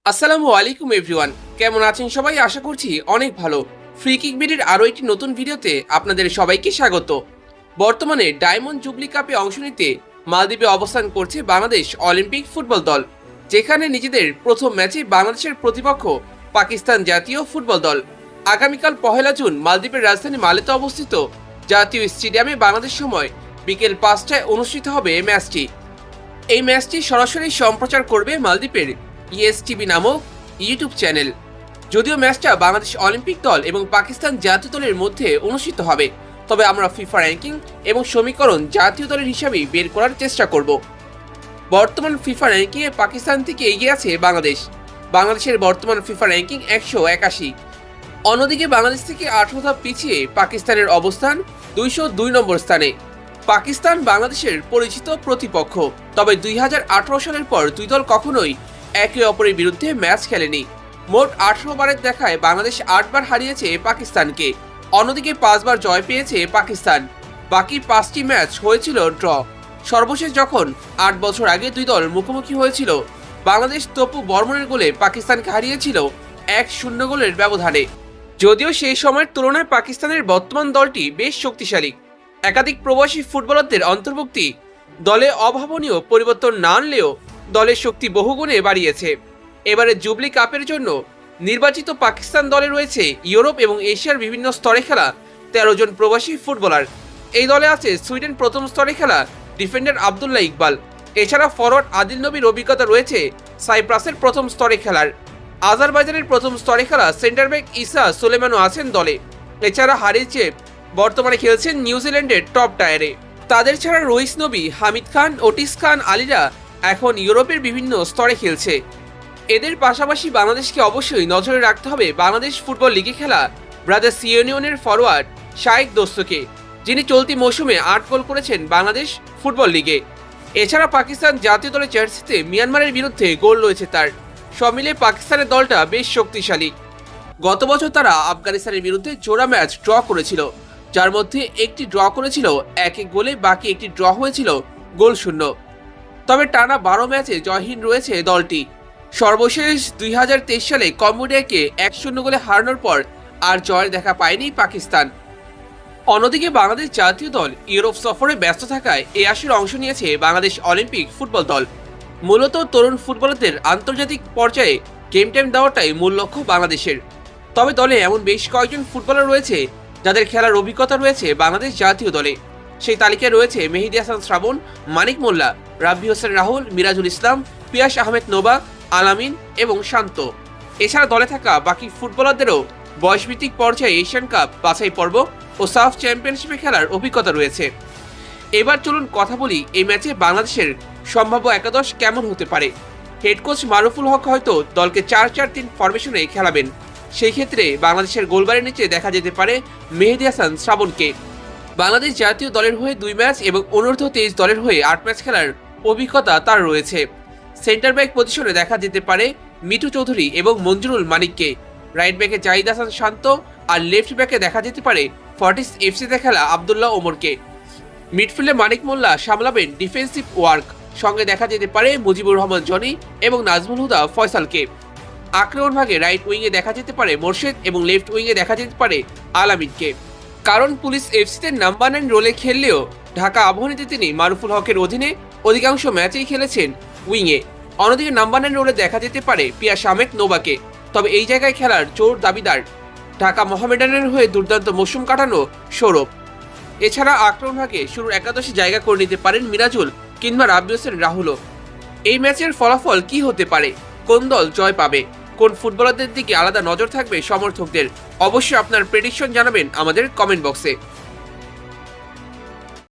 আসসালামু আলাইকুম এভরিওয়ান, কেমন আছেন সবাই? আশা করছি অনেক ভালো। ফ্রি কিক বিডির আরও একটি নতুন ভিডিওতে আপনাদের সবাইকে স্বাগত। বর্তমানে ডায়মন্ড জুবলি কাপে অংশ নিতে মালদ্বীপে অবস্থান করছে বাংলাদেশ অলিম্পিক ফুটবল দল, যেখানে নিজেদের প্রথম ম্যাচে বাংলাদেশের প্রতিপক্ষ পাকিস্তান জাতীয় ফুটবল দল। আগামীকাল 1 জুন মালদ্বীপের রাজধানী মালেতে অবস্থিত জাতীয় স্টেডিয়ামে বাংলাদেশ সময় বিকেল 5টায় অনুষ্ঠিত হবে ম্যাচটি। এই ম্যাচটি সরাসরি সম্প্রচার করবে মালদ্বীপের ESTV নামক ইউটিউব চ্যানেল। যদিও ম্যাচটা বাংলাদেশ অলিম্পিক দল এবং পাকিস্তান জাতীয় দলের মধ্যে অনুষ্ঠিত হবে, তবে আমরা ফিফা র্যাঙ্কিং এবং সমীকরণ জাতীয় দলের হিসাবেই বের করার চেষ্টা করব। বর্তমান ফিফা র্যাঙ্কিংয়ে পাকিস্তান থেকে এগিয়ে আছে বাংলাদেশ। বাংলাদেশের বর্তমান ফিফা র্যাঙ্কিং 181। অন্যদিকে বাংলাদেশ থেকে 18 ধাপ পিছিয়ে পাকিস্তানের অবস্থান 202 নম্বর স্থানে। পাকিস্তান বাংলাদেশের পরিচিত প্রতিপক্ষ, তবে 2018 সালের পর দুই দল কখনোই একে অপরের বিরুদ্ধে ম্যাচ খেলেনি। মোট 18 বারের দেখায় বাংলাদেশ 8 বার হারিয়েছে পাকিস্তানকে, অন্যদিকে 5 বার জয় পেয়েছে পাকিস্তান। বাকি 5টি ম্যাচ হয়েছিল ড্র। সর্বশেষ যখন 8 বছর আগে দুই দল মুখোমুখি হয়েছিল, বাংলাদেশ তপু বর্মনের গোলে পাকিস্তানকে হারিয়েছিল 1-0 গোলের ব্যবধানে। যদিও সেই সময়ের তুলনায় পাকিস্তানের বর্তমান দলটি বেশ শক্তিশালী। একাধিক প্রবাসী ফুটবলারদের অন্তর্ভুক্তি দলে অভাবনীয় পরিবর্তন না আনলেও দলের শক্তি বহুগুণে বাড়িয়েছে। এবারে জুবলি কাপের জন্য নির্বাচিত পাকিস্তান দলে রয়েছে ইউরোপ এবং এশিয়ার বিভিন্ন স্তরে খেলা 13 জন প্রবাসী ফুটবলার। এই দলে আছে সুইডেন প্রথম স্তরে খেলা ডিফেন্ডার আবদুল্লাহ ইকবাল। এছাড়া ফরওয়ার্ড আদিল নবীর অভিজ্ঞতা রয়েছে সাইপ্রাসের প্রথম স্তরে খেলার। আজারবাইজানের প্রথম স্তরে খেলা সেন্টার ব্যাক ইসা সুলেমানও আছেন দলে। এছাড়া হারিস জেব বর্তমানে খেলছেন নিউজিল্যান্ডের টপ টায়ারে। তাদের ছাড়া রইস নবী, হামিদ খান, ওটিস খান আলীরা এখন ইউরোপের বিভিন্ন স্তরে খেলছে। এদের পাশাপাশি বাংলাদেশকে অবশ্যই নজরে রাখতে হবে বাংলাদেশ ফুটবল লিগে খেলা ব্রাদার্স ইউনিয়নের ফরওয়ার্ড শাইখ দোস্তকে, যিনি চলতি মৌসুমে 8 গোল করেছেন বাংলাদেশ ফুটবল লিগে। এছাড়া পাকিস্তান জাতীয় দলের জার্সিতে মিয়ানমারের বিরুদ্ধে গোল রয়েছে তার। সব মিলে পাকিস্তানের দলটা বেশ শক্তিশালী। গত বছর তারা আফগানিস্তানের বিরুদ্ধে জোড়া ম্যাচ ড্র করেছিল, যার মধ্যে একটি ড্র করেছিল 1-1 গোলে, বাকি একটি ড্র হয়েছিল গোল শূন্য। তবে টানা 12 ম্যাচে জয়হীন রয়েছে দলটি। সর্বশেষ 2023 সালে কম্বোডিয়াকে 1-0 গোলে হারানোর পর আর জয়ের দেখা পায়নি পাকিস্তান। অন্যদিকে বাংলাদেশ জাতীয় দল ইউরোপ সফরে ব্যস্ত থাকায় এই আসরে অংশ নিয়েছে বাংলাদেশ অলিম্পিক ফুটবল দল। মূলত তরুণ ফুটবলারদের আন্তর্জাতিক পর্যায়ে গেম টাইম দেওয়াটাই মূল লক্ষ্য বাংলাদেশের। তবে দলে এমন বেশ কয়েকজন ফুটবলার রয়েছে যাদের খেলার অভিজ্ঞতা রয়েছে বাংলাদেশ জাতীয় দলে। সেই তালিকায় রয়েছে মেহেদী হাসান শ্রাবণ, মানিক মোল্লা, রাব্বি হোসেন রাহুল, মিরাজুল ইসলাম, পিয়াস আহমেদ নোবা, আলামিন এবং শান্ত। এছাড়া দলে থাকা বাকি ফুটবলারদেরও বয়সভিত্তিক পর্যায়ে এশিয়ান কাপ, বাছাই পর্ব ও সাফ চ্যাম্পিয়নশিপে খেলার অভিজ্ঞতা রয়েছে। এবার চলুন কথা বলি এই ম্যাচে বাংলাদেশের সম্ভাব্য একাদশ কেমন হতে পারে। হেড কোচ মারুফুল হক হয়তো দলকে 4-4-3 ফরমেশনে খেলাবেন। সেই ক্ষেত্রে বাংলাদেশের গোলবারের নিচে দেখা যেতে পারে মেহেদী হাসান শ্রাবণকে। বাংলাদেশ জাতীয় দলের হয়ে 2 ম্যাচ এবং অনূর্ধ্ব 23 দলের হয়ে 8 ম্যাচ খেলার অভিজ্ঞতা তার রয়েছে। সেন্টার ব্যাক পজিশনে দেখা যেতে পারে মিঠু চৌধুরী এবং মঞ্জুরুল মানিককে। রাইট ব্যাকে জাহিদ হাসান শান্ত আর লেফট ব্যাকে দেখা যেতে পারে ফর্টিস এফসিতে খেলা আবদুল্লাহ ওমরকে। মিডফিল্ডে মানিক মোল্লা সামলাবেন ডিফেন্সিভ ওয়ার্ক, সঙ্গে দেখা যেতে পারে মুজিবুর রহমান জনি এবং নাজমুল হুদা ফয়সালকে। আক্রমণ ভাগে রাইট উইংয়ে দেখা যেতে পারে মোর্শেদ এবং লেফট উইংয়ে দেখা যেতে পারে আলামিনকে। কারণ পুলিশ এফসিতে নাম্বার 9 রোলে খেললেও ঢাকা আবাহনীতে তিনি মারুফুল হকের অধীনে অধিকাংশ ম্যাচেই খেলেছেন উইংয়ে। অন্যদিকে নাম্বার 9 রোলে দেখা যেতে পারে পিয়াস আহমেদ নোবাকে। তবে এই জায়গায় খেলার জোর দাবিদার ঢাকা মোহামেডানের হয়ে দুর্দান্ত মৌসুম কাটানো সৌরভ। এছাড়া আক্রমণ ভাগে শুরুর একাদশে জায়গা করে নিতে পারেন মিরাজুল কিংবা রাব্বি হোসেন রাহুলও। এই ম্যাচের ফলাফল কি হতে পারে, কোন দল জয় পাবে, কোন ফুটবলারদের দিকে আলাদা নজর থাকবে সমর্থকদের, অবশ্যই আপনার প্রেডিকশন জানাবেন আমাদের কমেন্ট বক্সে।